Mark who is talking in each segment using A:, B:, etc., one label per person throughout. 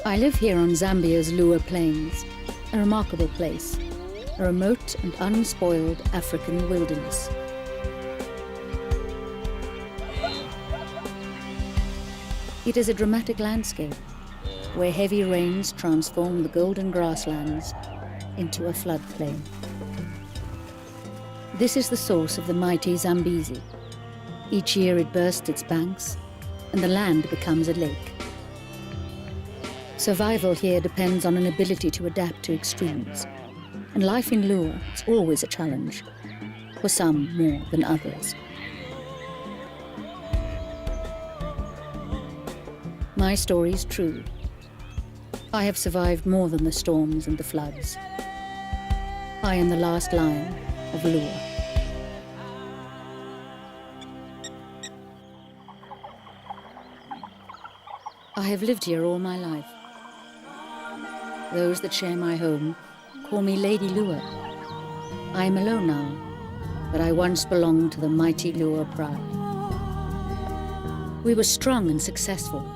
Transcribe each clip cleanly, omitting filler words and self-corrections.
A: I live here on Zambia's Liuwa Plains, a remarkable place, a remote and unspoiled African wilderness. It is a dramatic landscape where heavy rains transform the golden grasslands into a floodplain. This is the source of the mighty Zambezi. Each year it bursts its banks and the land becomes a lake. Survival here depends on an ability to adapt to extremes, and life in Liuwa is always a challenge, for some more than others. My story is true. I have survived more than the storms and the floods. I am the last lion of Liuwa. I have lived here all my life. Those that share my home call me Lady Liuwa. I am alone now, but I once belonged to the mighty Liuwa pride. We were strong and successful,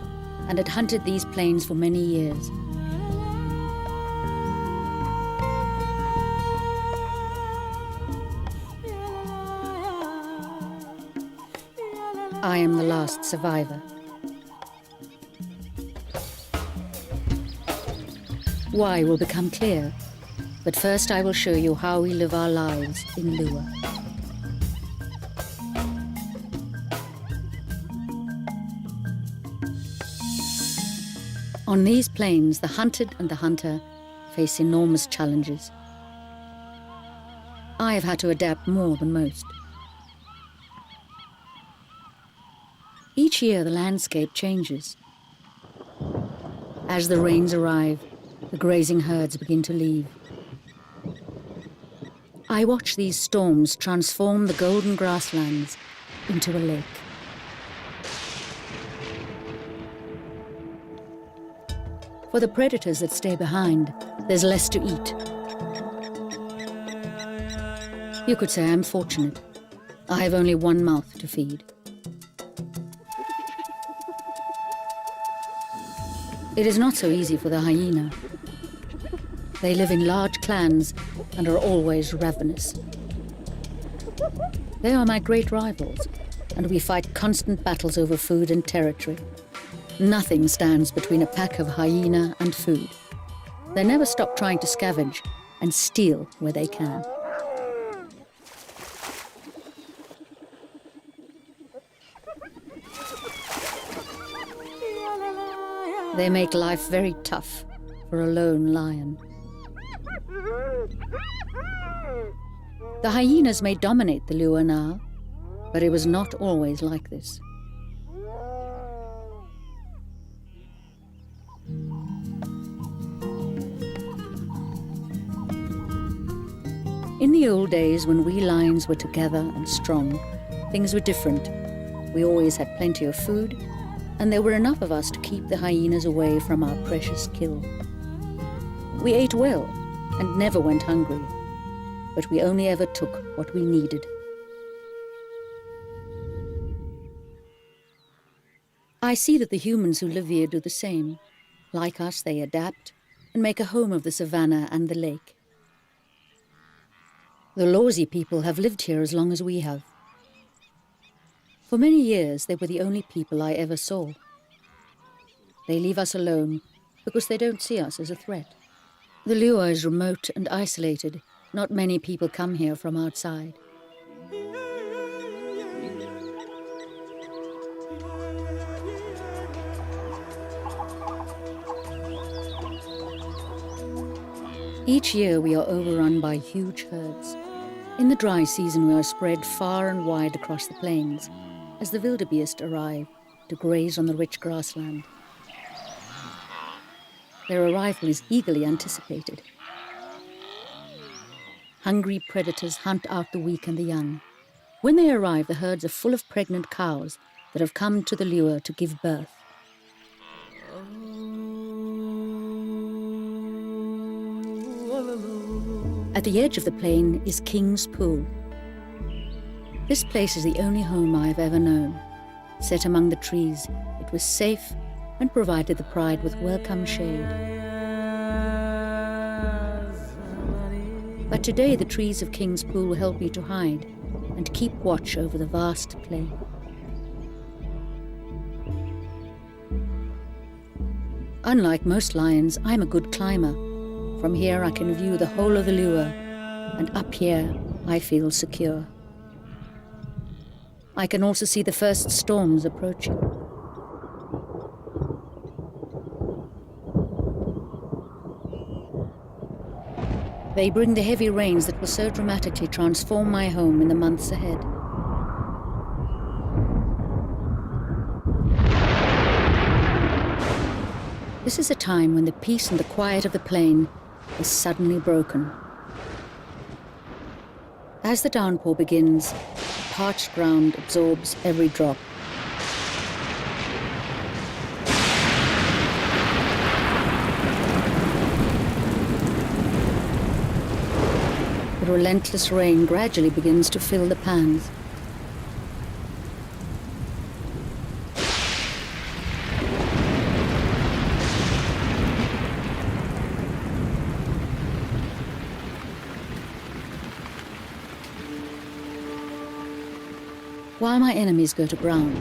A: and had hunted these plains for many years. I am the last survivor. Why will become clear, but first I will show you how we live our lives in Liuwa. On these plains, the hunted and the hunter face enormous challenges. I have had to adapt more than most. Each year the landscape changes. As the rains arrive, the grazing herds begin to leave. I watch these storms transform the golden grasslands into a lake. For the predators that stay behind, there's less to eat. You could say I'm fortunate. I have only one mouth to feed. It is not so easy for the hyena. They live in large clans and are always ravenous. They are my great rivals, and we fight constant battles over food and territory. Nothing stands between a pack of hyena and food. They never stop trying to scavenge and steal where they can. They make life very tough for a lone lion. The hyenas may dominate the Liuwa now, but it was not always like this. In the old days, when we lions were together and strong, things were different. We always had plenty of food, and there were enough of us to keep the hyenas away from our precious kill. We ate well and never went hungry, but we only ever took what we needed. I see that the humans who live here do the same. Like us, they adapt and make a home of the savannah and the lake. The Lawsi people have lived here as long as we have. For many years, they were the only people I ever saw. They leave us alone because they don't see us as a threat. The Liuwa is remote and isolated. Not many people come here from outside. Each year we are overrun by huge herds. In the dry season we are spread far and wide across the plains as the wildebeest arrive to graze on the rich grassland. Their arrival is eagerly anticipated. Hungry predators hunt out the weak and the young. When they arrive, the herds are full of pregnant cows that have come to the Liuwa to give birth. At the edge of the plain is King's Pool. This place is the only home I have ever known. Set among the trees, it was safe and provided the pride with welcome shade. But today the trees of King's Pool help me to hide and keep watch over the vast plain. Unlike most lions, I'm a good climber. From here I can view the whole of the Liuwa, and up here I feel secure. I can also see the first storms approaching. They bring the heavy rains that will so dramatically transform my home in the months ahead. This is a time when the peace and the quiet of the plain is suddenly broken. As the downpour begins, the parched ground absorbs every drop. The relentless rain gradually begins to fill the pans. While my enemies go to ground,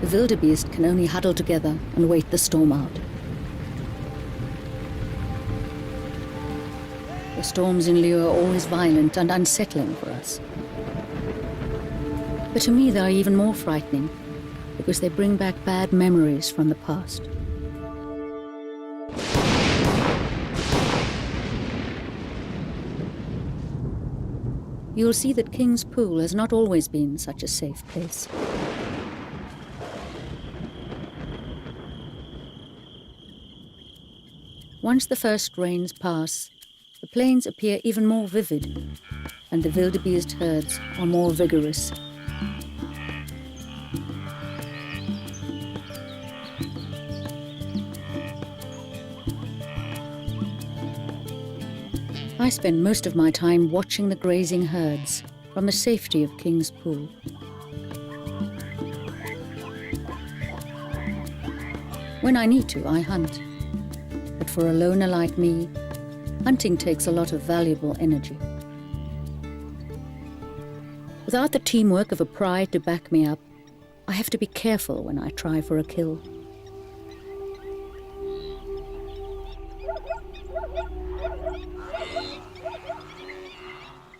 A: the wildebeest can only huddle together and wait the storm out. The storms in Liuwa are always violent and unsettling for us. But to me they are even more frightening, because they bring back bad memories from the past. You'll see that King's Pool has not always been such a safe place. Once the first rains pass, the plains appear even more vivid, and the wildebeest herds are more vigorous. I spend most of my time watching the grazing herds from the safety of King's Pool. When I need to, I hunt. But for a loner like me, hunting takes a lot of valuable energy. Without the teamwork of a pride to back me up, I have to be careful when I try for a kill.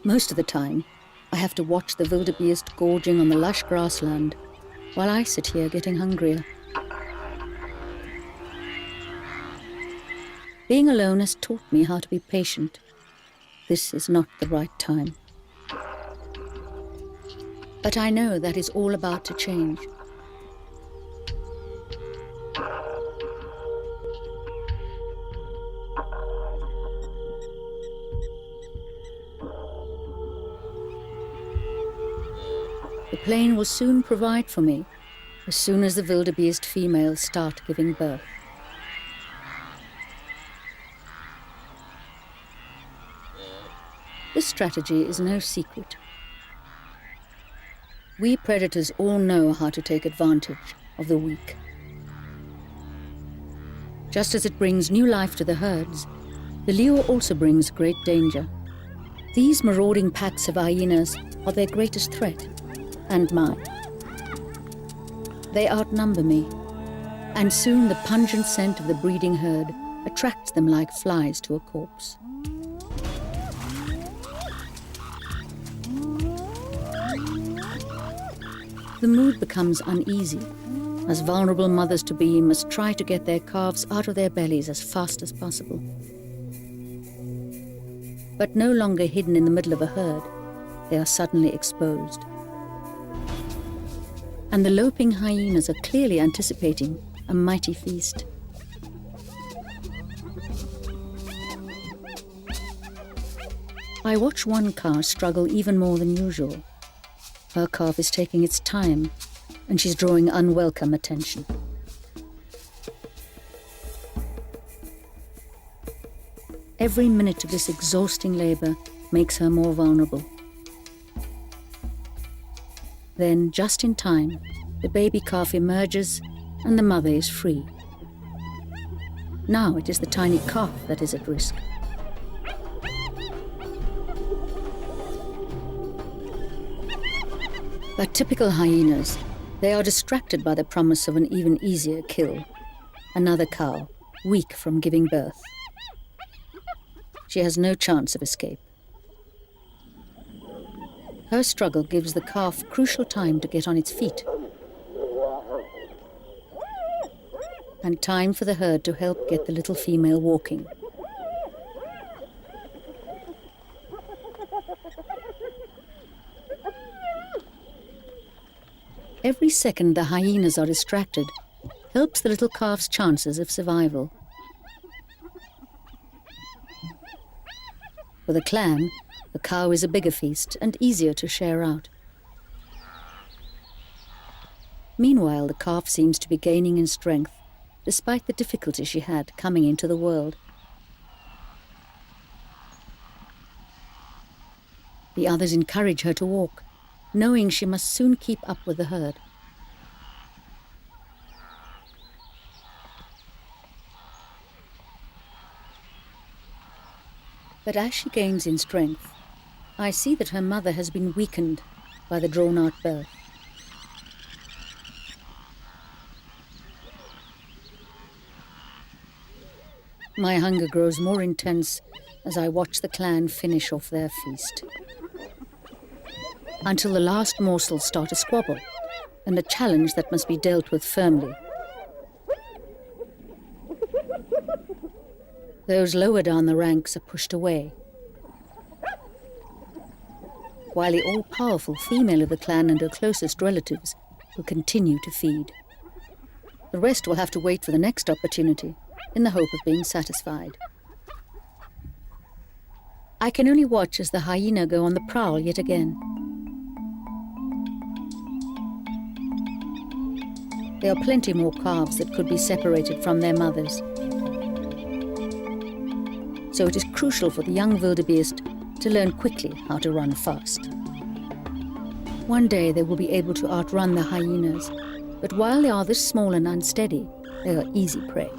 A: Most of the time, I have to watch the wildebeest gorging on the lush grassland while I sit here getting hungrier. Being alone has taught me how to be patient. This is not the right time. But I know that is all about to change. The plain will soon provide for me, as soon as the wildebeest females start giving birth. This strategy is no secret. We predators all know how to take advantage of the weak. Just as it brings new life to the herds, the Liuwa also brings great danger. These marauding packs of hyenas are their greatest threat, and mine. They outnumber me, and soon the pungent scent of the breeding herd attracts them like flies to a corpse. The mood becomes uneasy, as vulnerable mothers-to-be must try to get their calves out of their bellies as fast as possible. But no longer hidden in the middle of a herd, they are suddenly exposed. And the loping hyenas are clearly anticipating a mighty feast. I watch one calf struggle even more than usual. Her calf is taking its time, and she's drawing unwelcome attention. Every minute of this exhausting labor makes her more vulnerable. Then, just in time, the baby calf emerges and the mother is free. Now it is the tiny calf that is at risk. Like typical hyenas, they are distracted by the promise of an even easier kill. Another cow, weak from giving birth. She has no chance of escape. Her struggle gives the calf crucial time to get on its feet, and time for the herd to help get the little female walking. Every second the hyenas are distracted helps the little calf's chances of survival. For the clan, the cow is a bigger feast and easier to share out. Meanwhile, the calf seems to be gaining in strength, despite the difficulty she had coming into the world. The others encourage her to walk, knowing she must soon keep up with the herd. But as she gains in strength, I see that her mother has been weakened by the drawn-out birth. My hunger grows more intense as I watch the clan finish off their feast. Until the last morsels start a squabble, and a challenge that must be dealt with firmly. Those lower down the ranks are pushed away, while the all-powerful female of the clan and her closest relatives will continue to feed. The rest will have to wait for the next opportunity, in the hope of being satisfied. I can only watch as the hyena go on the prowl yet again. There are plenty more calves that could be separated from their mothers. So it is crucial for the young wildebeest to learn quickly how to run fast. One day they will be able to outrun the hyenas, but while they are this small and unsteady, they are easy prey.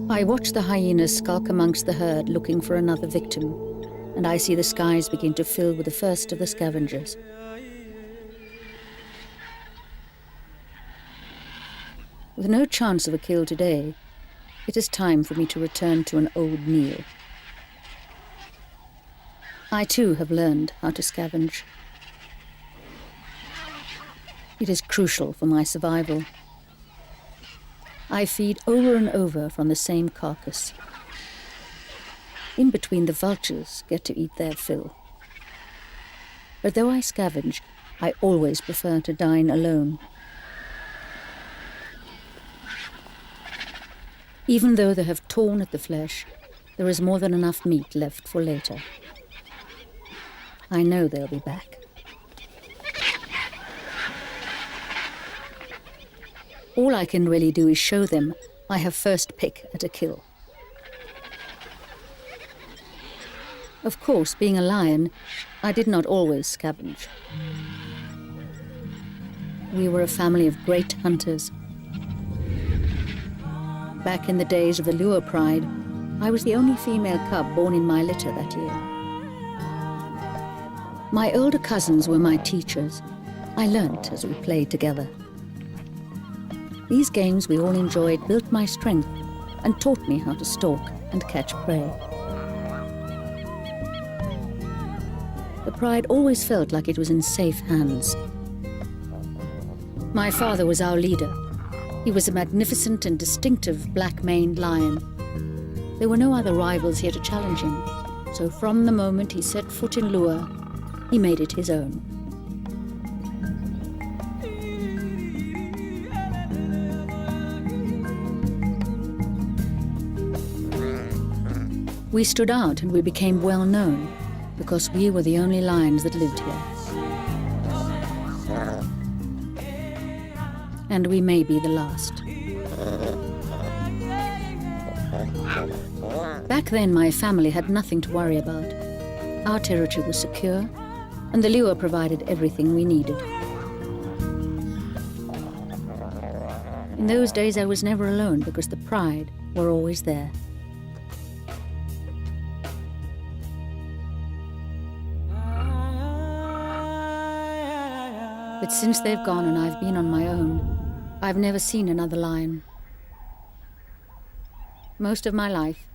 A: I watch the hyenas skulk amongst the herd looking for another victim, and I see the skies begin to fill with the first of the scavengers. With no chance of a kill today, it is time for me to return to an old meal. I too have learned how to scavenge. It is crucial for my survival. I feed over and over from the same carcass. In between, the vultures get to eat their fill. But though I scavenge, I always prefer to dine alone. Even though they have torn at the flesh, there is more than enough meat left for later. I know they'll be back. All I can really do is show them I have first pick at a kill. Of course, being a lion, I did not always scavenge. We were a family of great hunters. Back in the days of the Liuwa pride, I was the only female cub born in my litter that year. My older cousins were my teachers. I learnt as we played together. These games we all enjoyed built my strength and taught me how to stalk and catch prey. The pride always felt like it was in safe hands. My father was our leader. He was a magnificent and distinctive black-maned lion. There were no other rivals here to challenge him, so from the moment he set foot in Liuwa, he made it his own. We stood out and we became well known because we were the only lions that lived here. And we may be the last. Back then, my family had nothing to worry about. Our territory was secure, and the Liuwa provided everything we needed. In those days I was never alone because the pride were always there. But since they've gone and I've been on my own, I've never seen another lion. Most of my life,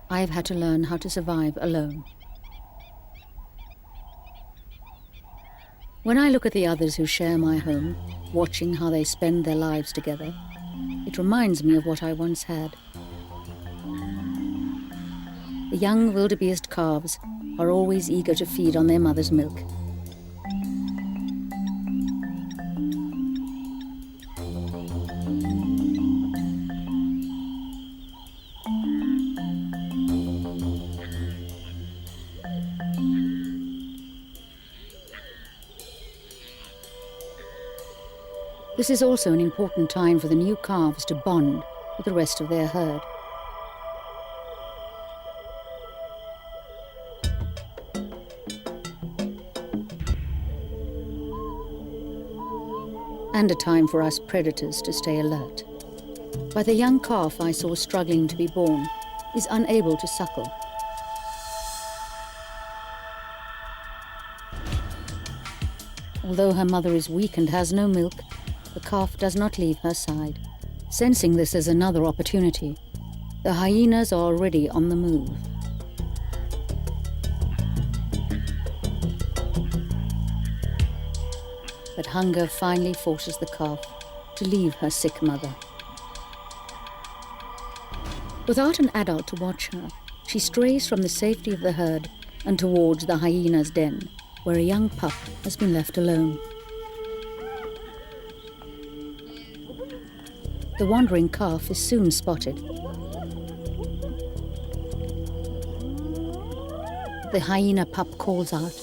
A: I've had to learn how to survive alone. When I look at the others who share my home, watching how they spend their lives together, it reminds me of what I once had. The young wildebeest calves are always eager to feed on their mother's milk. This is also an important time for the new calves to bond with the rest of their herd. And a time for us predators to stay alert. But the young calf I saw struggling to be born is unable to suckle. Although her mother is weak and has no milk, the calf does not leave her side. Sensing this as another opportunity, the hyenas are already on the move. But hunger finally forces the calf to leave her sick mother. Without an adult to watch her, she strays from the safety of the herd and towards the hyena's den, where a young pup has been left alone. The wandering calf is soon spotted. The hyena pup calls out.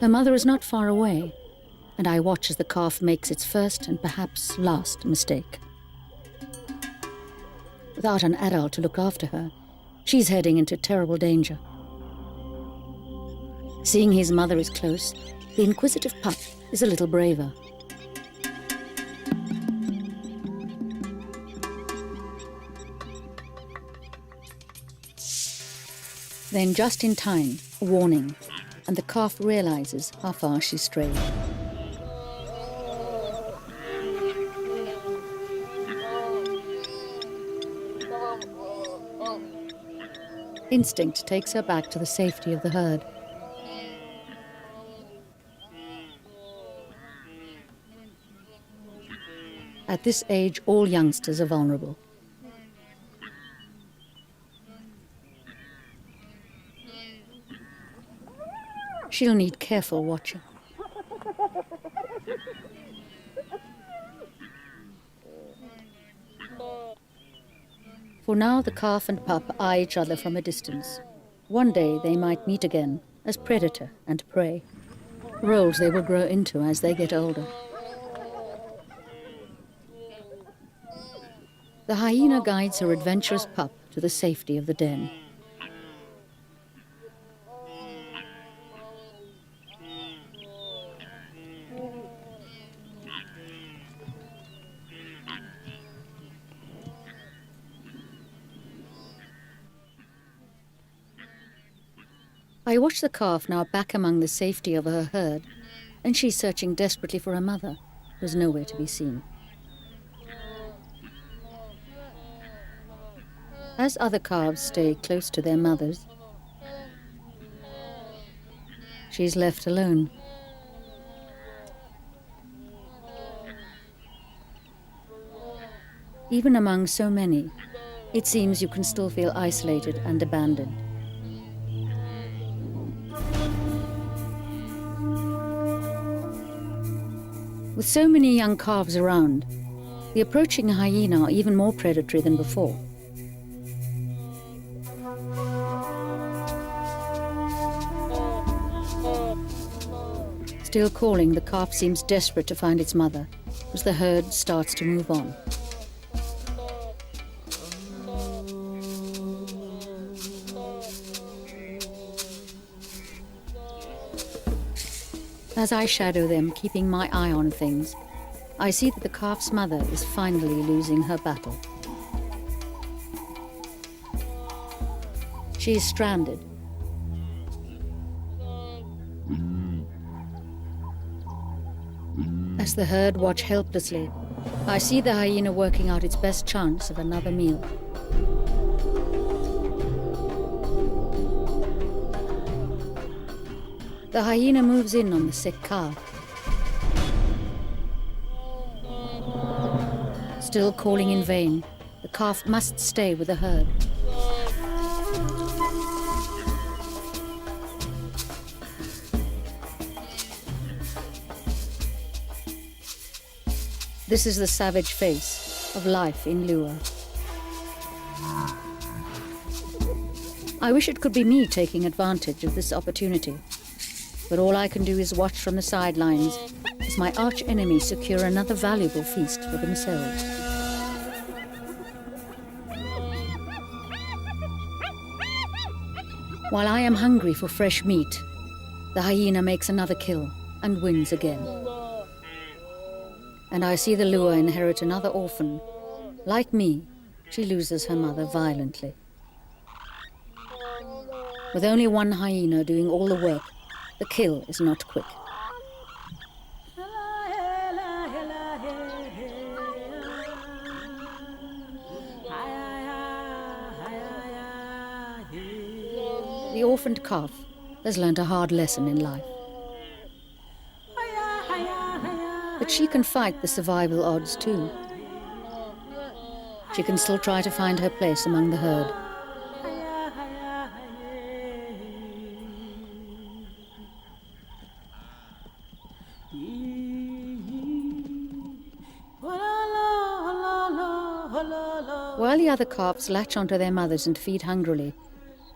A: Her mother is not far away, and I watch as the calf makes its first and perhaps last mistake. Without an adult to look after her, she's heading into terrible danger. Seeing his mother is close, the inquisitive pup is a little braver. Then just in time, a warning, and the calf realizes how far she's strayed. Instinct takes her back to the safety of the herd. At this age, all youngsters are vulnerable. She'll need careful watching. For now, the calf and pup eye each other from a distance. One day they might meet again as predator and prey, roles they will grow into as they get older. The hyena guides her adventurous pup to the safety of the den. I watch the calf now back among the safety of her herd, and she's searching desperately for her mother, who's nowhere to be seen. As other calves stay close to their mothers, she's left alone. Even among so many, it seems you can still feel isolated and abandoned. With so many young calves around, the approaching hyena are even more predatory than before. Still calling, the calf seems desperate to find its mother as the herd starts to move on. As I shadow them, keeping my eye on things, I see that the calf's mother is finally losing her battle. She is stranded. As the herd watch helplessly, I see the hyena working out its best chance of another meal. The hyena moves in on the sick calf. Still calling in vain, the calf must stay with the herd. This is the savage face of life in Liuwa. I wish it could be me taking advantage of this opportunity, but all I can do is watch from the sidelines as my arch-enemy secure another valuable feast for themselves. While I am hungry for fresh meat, the hyena makes another kill and wins again. And I see the Liuwa inherit another orphan. Like me, she loses her mother violently. With only one hyena doing all the work, the kill is not quick. The orphaned calf has learned a hard lesson in life. But she can fight the survival odds too. She can still try to find her place among the herd. While the other calves latch onto their mothers and feed hungrily,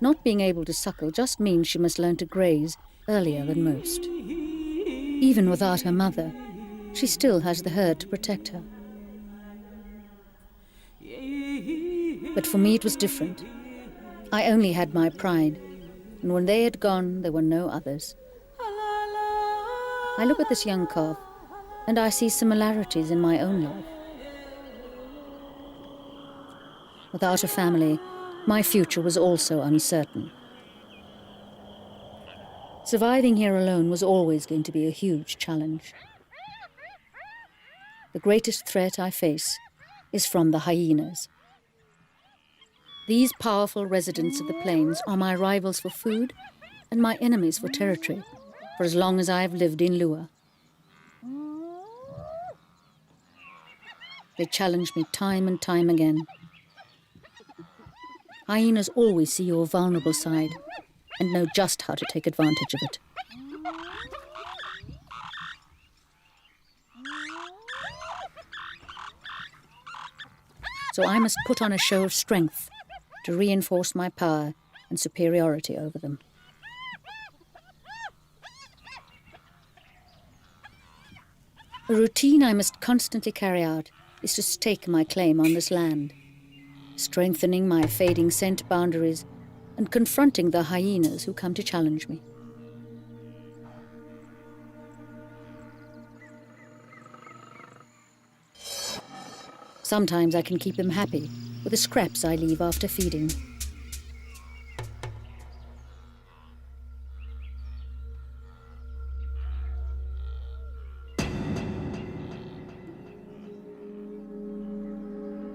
A: not being able to suckle just means she must learn to graze earlier than most. Even without her mother, she still has the herd to protect her. But for me it was different. I only had my pride, and when they had gone, there were no others. I look at this young calf, and I see similarities in my own life. Without a family, my future was also uncertain. Surviving here alone was always going to be a huge challenge. The greatest threat I face is from the hyenas. These powerful residents of the plains are my rivals for food and my enemies for territory, for as long as I have lived in Liuwa. They challenge me time and time again. Hyenas always see your vulnerable side and know just how to take advantage of it. So I must put on a show of strength to reinforce my power and superiority over them. A routine I must constantly carry out is to stake my claim on this land, strengthening my fading scent boundaries and confronting the hyenas who come to challenge me. Sometimes I can keep them happy with the scraps I leave after feeding.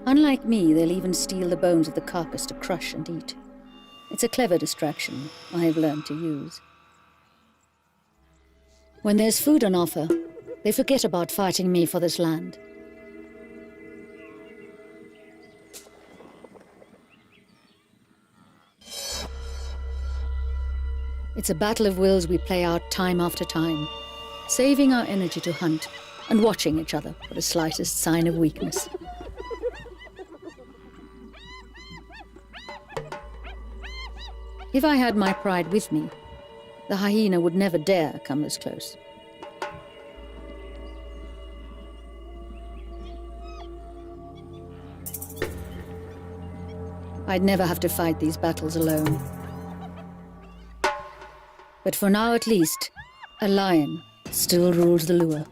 A: Unlike me, they'll even steal the bones of the carcass to crush and eat. It's a clever distraction I have learned to use. When there's food on offer, they forget about fighting me for this land. It's a battle of wills we play out time after time, saving our energy to hunt and watching each other for the slightest sign of weakness. If I had my pride with me, the hyena would never dare come this close. I'd never have to fight these battles alone. But for now at least, a lion still rules the Liuwa.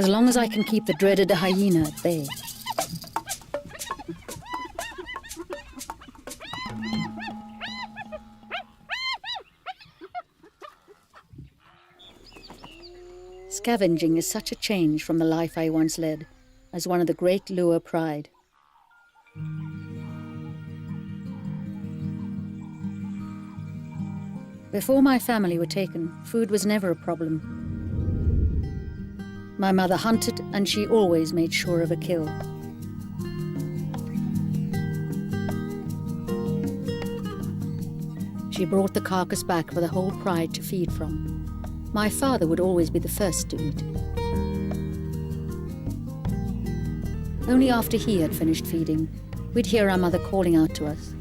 A: as long as I can keep the dreaded hyena at bay. Scavenging is such a change from the life I once led as one of the great Liuwa pride. Before my family were taken, food was never a problem. My mother hunted, and she always made sure of a kill. She brought the carcass back for the whole pride to feed from. My father would always be the first to eat. Only after he had finished feeding, we'd hear our mother calling out to us.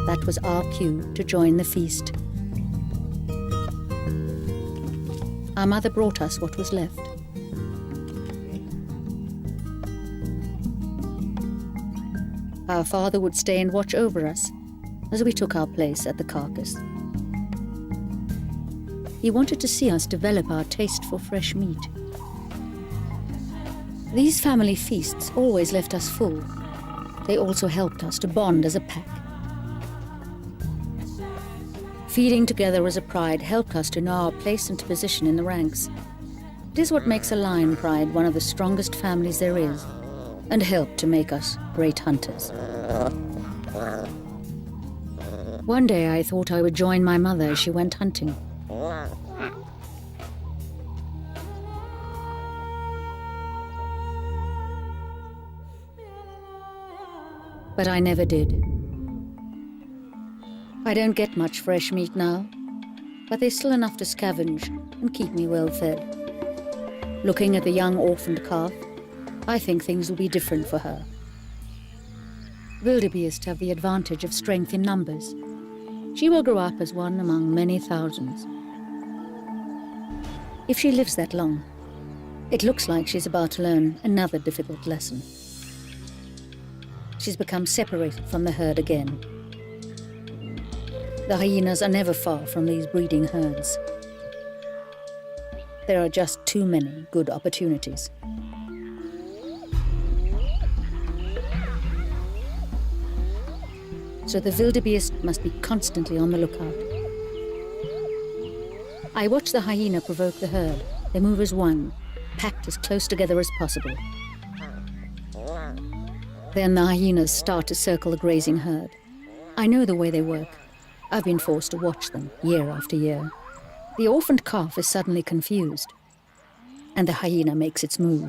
A: That was our cue to join the feast. Our mother brought us what was left. Our father would stay and watch over us as we took our place at the carcass. He wanted to see us develop our taste for fresh meat. These family feasts always left us full. They also helped us to bond as a pack. Feeding together as a pride helped us to know our place and position in the ranks. It is what makes a lion pride one of the strongest families there is, and helped to make us great hunters. One day I thought I would join my mother as she went hunting. But I never did. I don't get much fresh meat now, but there's still enough to scavenge and keep me well fed. Looking at the young orphaned calf, I think things will be different for her. Wildebeest have the advantage of strength in numbers. She will grow up as one among many thousands. If she lives that long, it looks like she's about to learn another difficult lesson. She's become separated from the herd again. The hyenas are never far from these breeding herds. There are just too many good opportunities. So the wildebeest must be constantly on the lookout. I watch the hyena provoke the herd. They move as one, packed as close together as possible. Then the hyenas start to circle the grazing herd. I know the way they work. I've been forced to watch them year after year. The orphaned calf is suddenly confused, and the hyena makes its move.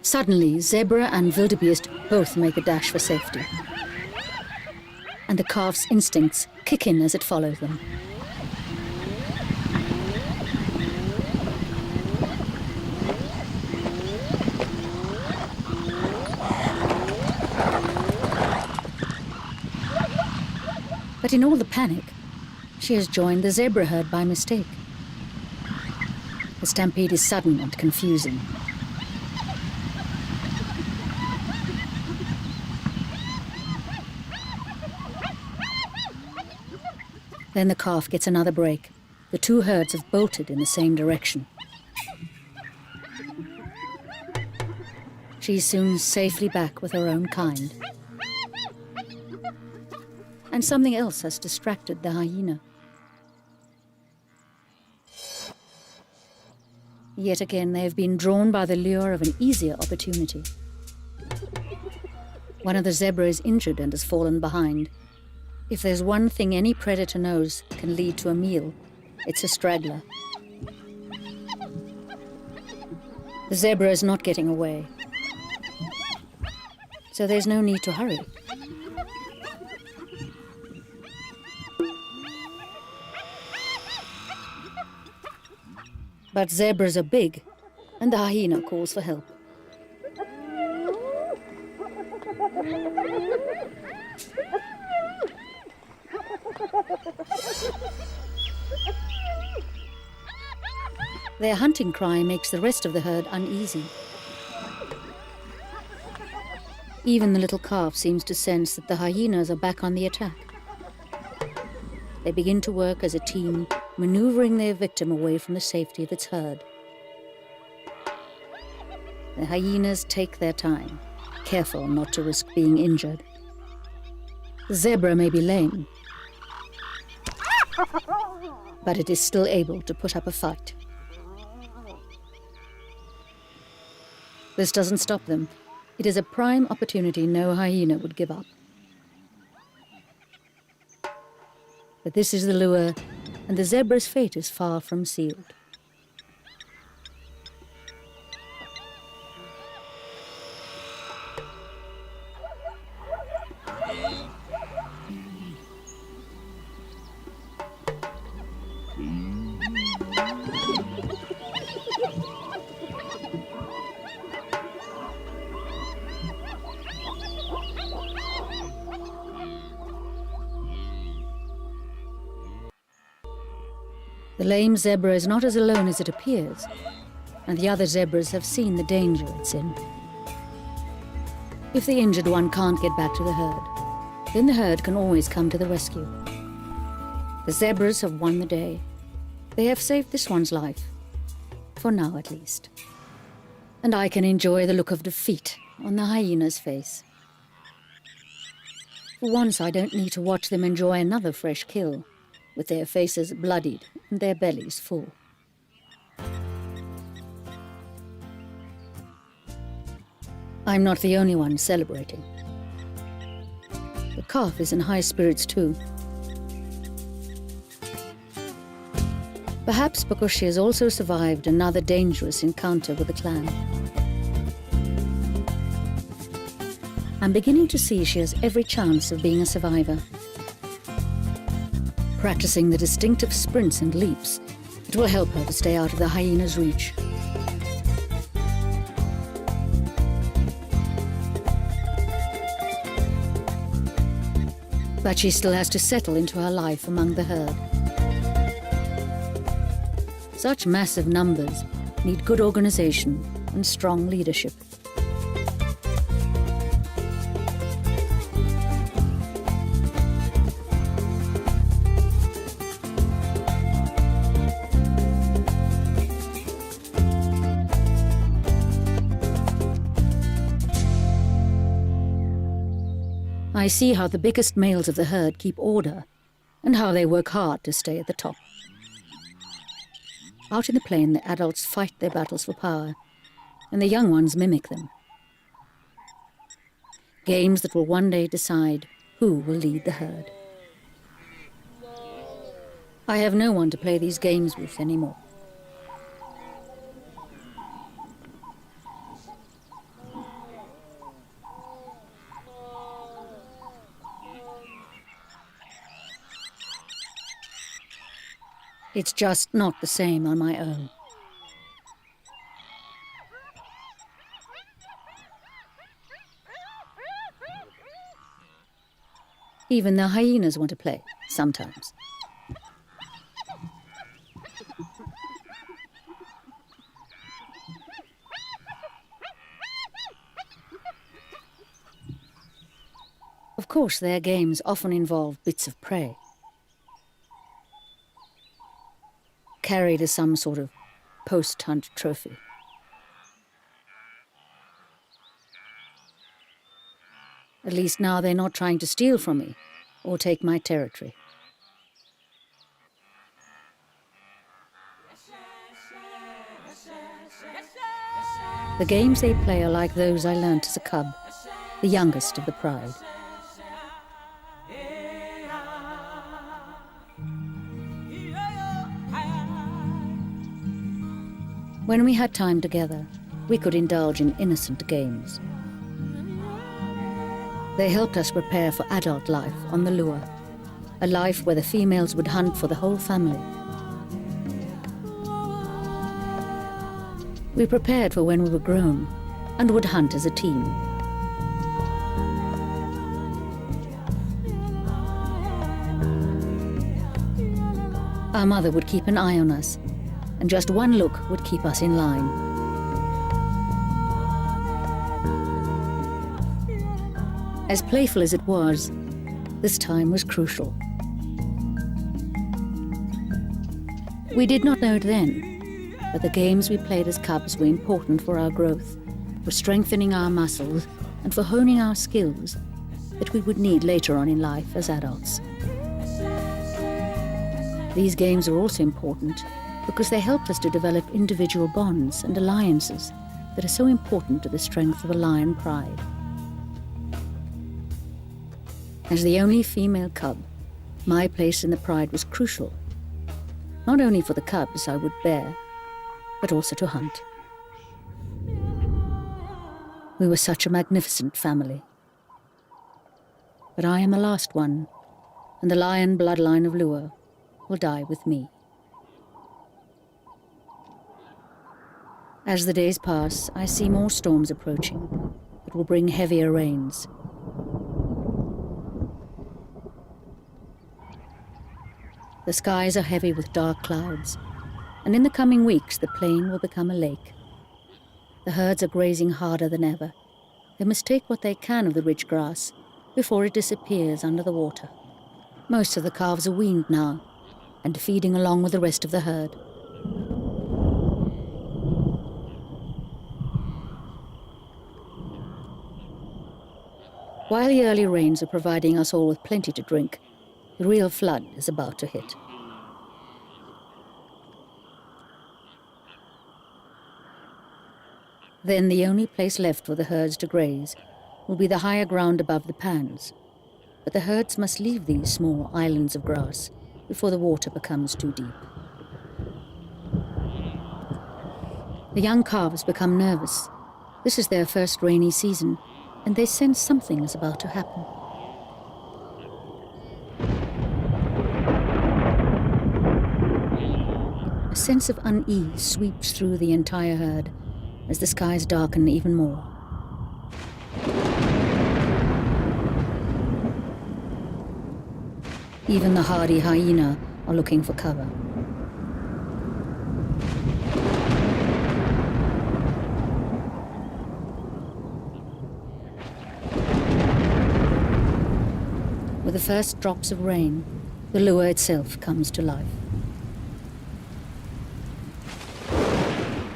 A: Suddenly, zebra and wildebeest both make a dash for safety, and the calf's instincts kick in as it follows them. But in all the panic, she has joined the zebra herd by mistake. The stampede is sudden and confusing. Then the calf gets another break. The two herds have bolted in the same direction. She's soon safely back with her own kind. And something else has distracted the hyena. Yet again, they have been drawn by the lure of an easier opportunity. One of the zebra is injured and has fallen behind. If there's one thing any predator knows can lead to a meal, it's a straggler. The zebra is not getting away, so there's no need to hurry. But zebras are big, and the hyena calls for help. Their hunting cry makes the rest of the herd uneasy. Even the little calf seems to sense that the hyenas are back on the attack. They begin to work as a team maneuvering their victim away from the safety of its herd. The hyenas take their time, careful not to risk being injured. The zebra may be lame, but it is still able to put up a fight. This doesn't stop them. It is a prime opportunity no hyena would give up. But this is the lure, and the zebra's fate is far from sealed. The lame zebra is not as alone as it appears, and the other zebras have seen the danger it's in. If the injured one can't get back to the herd, then the herd can always come to the rescue. The zebras have won the day. They have saved this one's life, for now at least. And I can enjoy the look of defeat on the hyena's face. For once, I don't need to watch them enjoy another fresh kill, with their faces bloodied and their bellies full. I'm not the only one celebrating. The calf is in high spirits too. Perhaps because she has also survived another dangerous encounter with the clan. I'm beginning to see she has every chance of being a survivor. Practicing the distinctive sprints and leaps, it will help her to stay out of the hyena's reach. But she still has to settle into her life among the herd. Such massive numbers need good organization and strong leadership. I see how the biggest males of the herd keep order and how they work hard to stay at the top. Out in the plain, the adults fight their battles for power, and the young ones mimic them. Games that will one day decide who will lead the herd. I have no one to play these games with anymore. It's just not the same on my own. Even the hyenas want to play, sometimes. Of course, their games often involve bits of prey, carried as some sort of post-hunt trophy. At least now they're not trying to steal from me or take my territory. The games they play are like those I learnt as a cub, the youngest of the pride. When we had time together, we could indulge in innocent games. They helped us prepare for adult life on the Liuwa, a life where the females would hunt for the whole family. We prepared for when we were grown and would hunt as a team. Our mother would keep an eye on us, and just one look would keep us in line. As playful as it was, this time was crucial. We did not know it then, but the games we played as cubs were important for our growth, for strengthening our muscles, and for honing our skills that we would need later on in life as adults. These games are also important because they helped us to develop individual bonds and alliances that are so important to the strength of a lion pride. As the only female cub, my place in the pride was crucial, not only for the cubs I would bear, but also to hunt. We were such a magnificent family. But I am the last one, and the lion bloodline of Liuwa will die with me. As the days pass, I see more storms approaching that will bring heavier rains. The skies are heavy with dark clouds, and in the coming weeks the plain will become a lake. The herds are grazing harder than ever. They must take what they can of the rich grass before it disappears under the water. Most of the calves are weaned now and feeding along with the rest of the herd. While the early rains are providing us all with plenty to drink, the real flood is about to hit. Then the only place left for the herds to graze will be the higher ground above the pans. But the herds must leave these small islands of grass before the water becomes too deep. The young calves become nervous. This is their first rainy season, and they sense something is about to happen. A sense of unease sweeps through the entire herd as the skies darken even more. Even the hardy hyena are looking for cover. With the first drops of rain, the Liuwa itself comes to life.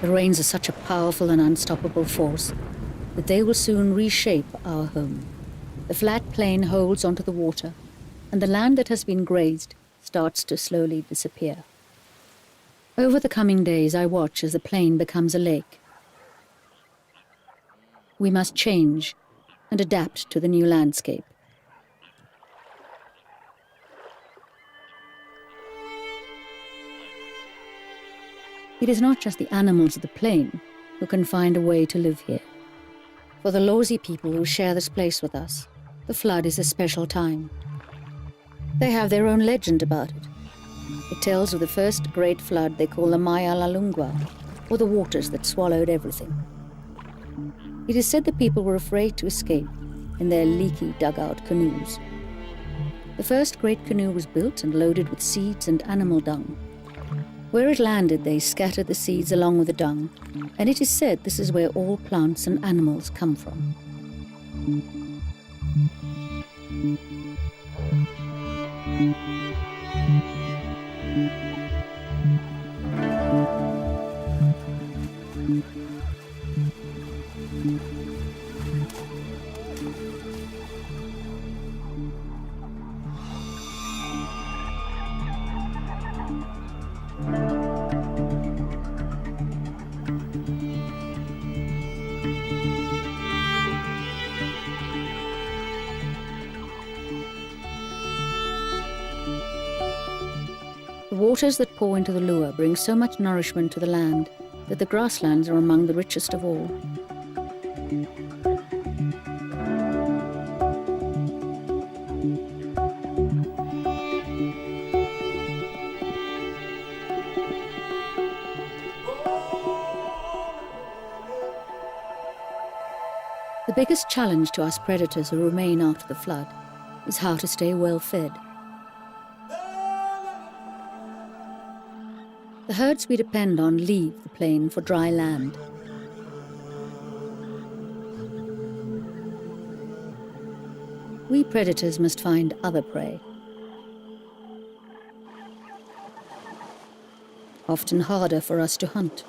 A: The rains are such a powerful and unstoppable force that they will soon reshape our home. The flat plain holds onto the water, and the land that has been grazed starts to slowly disappear. Over the coming days, I watch as the plain becomes a lake. We must change and adapt to the new landscape. It is not just the animals of the plain who can find a way to live here. For the Lawsy people who share this place with us, the flood is a special time. They have their own legend about it. It tells of the first great flood they call the Maya Lalungwa, or the waters that swallowed everything. It is said the people were afraid to escape in their leaky dugout canoes. The first great canoe was built and loaded with seeds and animal dung. Where it landed, they scattered the seeds along with the dung, and it is said this is where all plants and animals come from. The waters that pour into the Liuwa bring so much nourishment to the land that the grasslands are among the richest of all. The biggest challenge to us predators who remain after the flood is how to stay well fed. The herds we depend on leave the plain for dry land. We predators must find other prey. often harder for us to hunt.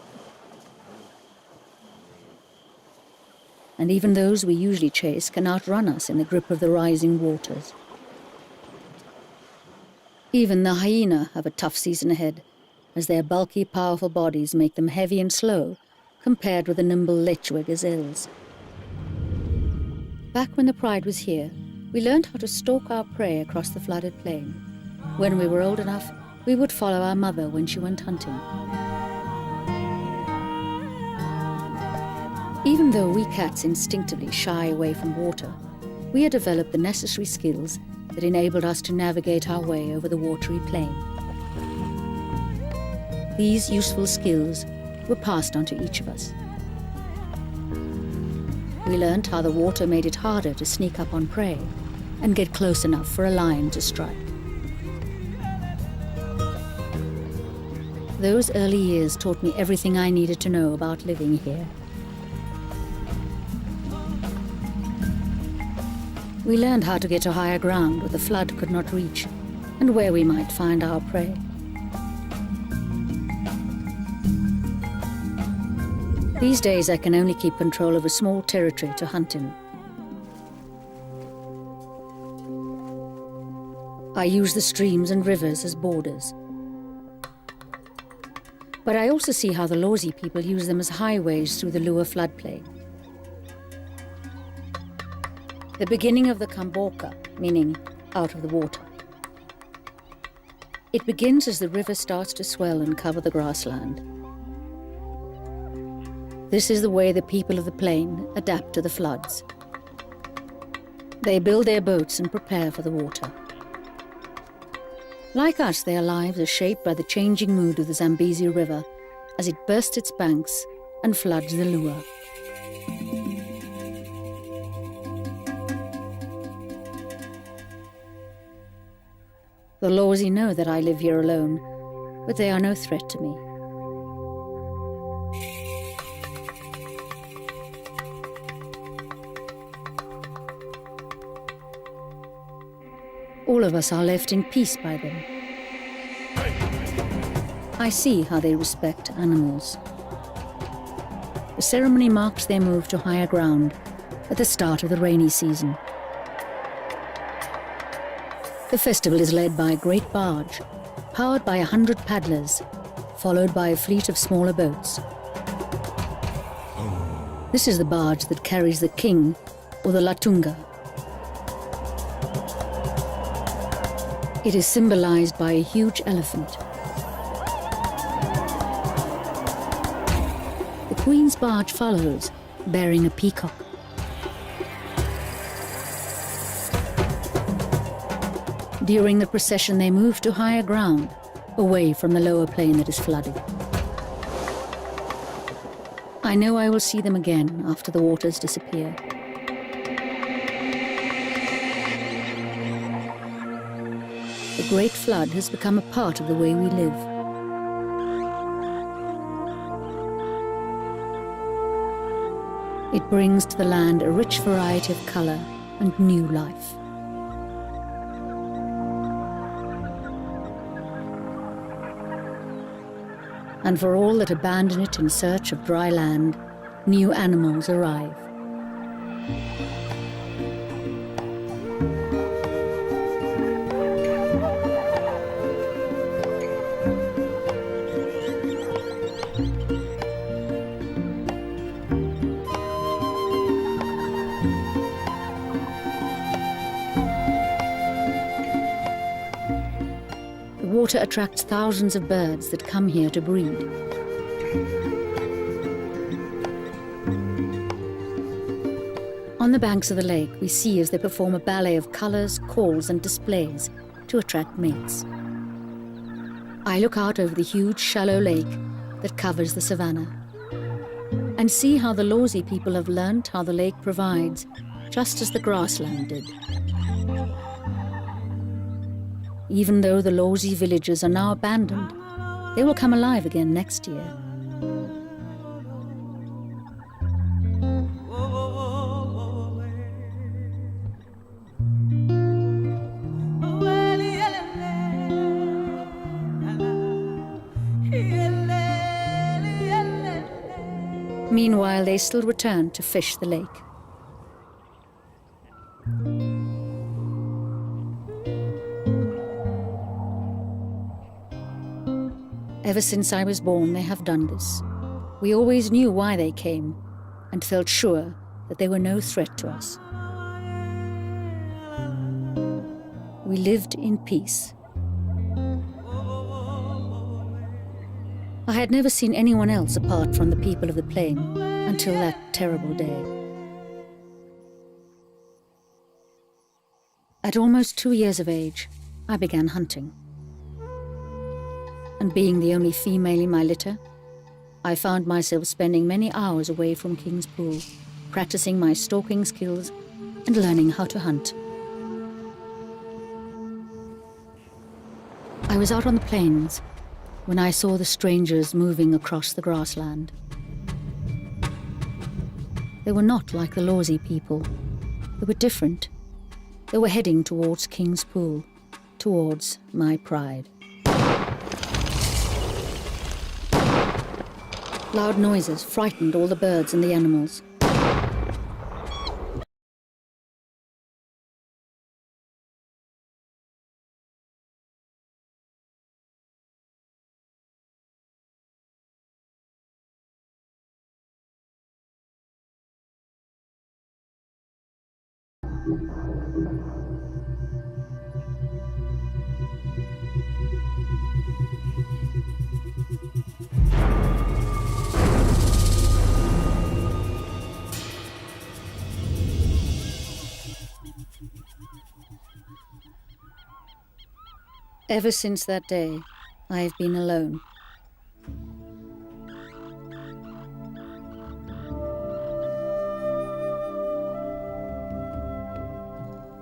A: And even those we usually chase can outrun us in the grip of the rising waters. Even the hyena have a tough season ahead, as their bulky, powerful bodies make them heavy and slow compared with the nimble Lechwe gazelles. Back when the pride was here, we learned how to stalk our prey across the flooded plain. When we were old enough, we would follow our mother when she went hunting. Even though we cats instinctively shy away from water, we had developed the necessary skills that enabled us to navigate our way over the watery plain. These useful skills were passed on to each of us. We learned how the water made it harder to sneak up on prey and get close enough for a lion to strike. Those early years taught me everything I needed to know about living here. We learned how to get to higher ground where the flood could not reach, and where we might find our prey. These days I can only keep control of a small territory to hunt in. I use the streams and rivers as borders. But I also see how the Lawsi people use them as highways through the Liuwa floodplain. The beginning of the Kamboka, meaning out of the water. It begins as the river starts to swell and cover the grassland. This is the way the people of the plain adapt to the floods. They build their boats and prepare for the water. Like us, their lives are shaped by the changing mood of the Zambezi River as it bursts its banks and floods the Liuwa. The Lawsi know that I live here alone, but they are no threat to me. All of us are left in peace by them. I see how they respect animals. The ceremony marks their move to higher ground at the start of the rainy season. The festival is led by a great barge, powered by 100 paddlers, followed by a fleet of smaller boats. This is the barge that carries the king, or the Latunga. It is symbolized by a huge elephant. The Queen's barge follows, bearing a peacock. During the procession, they move to higher ground, away from the lower plain that is flooded. I know I will see them again after the waters disappear. The Great Flood has become a part of the way we live. It brings to the land a rich variety of color and new life. And for all that abandon it in search of dry land, new animals arrive. Water attracts thousands of birds that come here to breed. On the banks of the lake, we see as they perform a ballet of colors, calls, and displays to attract mates. I look out over the huge, shallow lake that covers the savannah and see how the Lawsi people have learnt how the lake provides, just as the grassland did. Even though the Lawsi villages are now abandoned, they will come alive again next year. Meanwhile, they still return to fish the lake. Ever since I was born, they have done this. We always knew why they came and felt sure that they were no threat to us. We lived in peace. I had never seen anyone else apart from the people of the plain until that terrible day. At almost 2 years of age, I began hunting. And being the only female in my litter, I found myself spending many hours away from King's Pool, practicing my stalking skills and learning how to hunt. I was out on the plains when I saw the strangers moving across the grassland. They were not like the Lawsy people. They were different. They were heading towards King's Pool, towards my pride. Loud noises frightened all the birds and the animals. Ever since that day, I have been alone.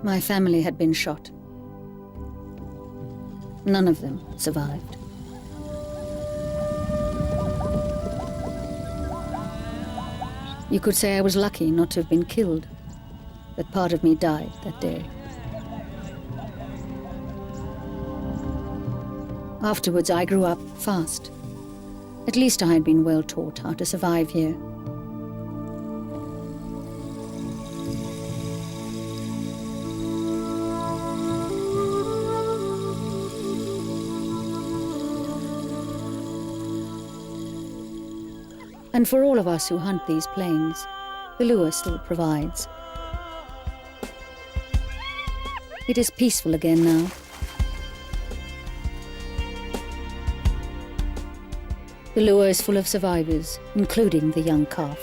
A: My family had been shot. None of them survived. You could say I was lucky not to have been killed, but part of me died that day. Afterwards, I grew up fast. At least I had been well taught how to survive here. And for all of us who hunt these plains, the lure still provides. It is peaceful again now. The lure is full of survivors, including the young calf.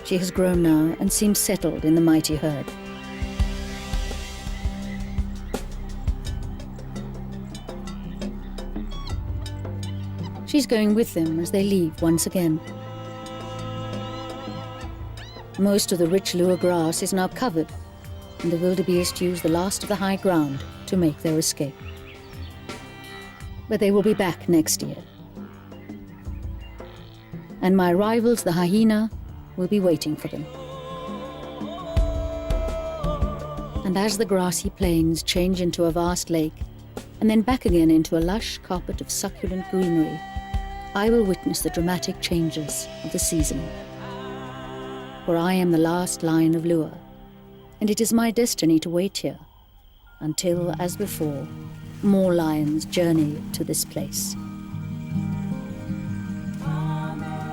A: She has grown now and seems settled in the mighty herd. She's going with them as they leave once again. Most of the rich lure grass is now covered, and the wildebeest use the last of the high ground to make their escape. But they will be back next year. And my rivals, the hyena, will be waiting for them. And as the grassy plains change into a vast lake, and then back again into a lush carpet of succulent greenery, I will witness the dramatic changes of the season. For I am the last Lion of Liuwa, and it is my destiny to wait here, until, as before, more lions journey to this place.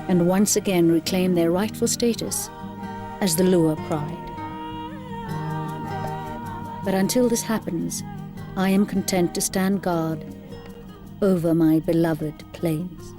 A: And once again reclaim their rightful status as the Liuwa pride. But until this happens, I am content to stand guard over my beloved plains.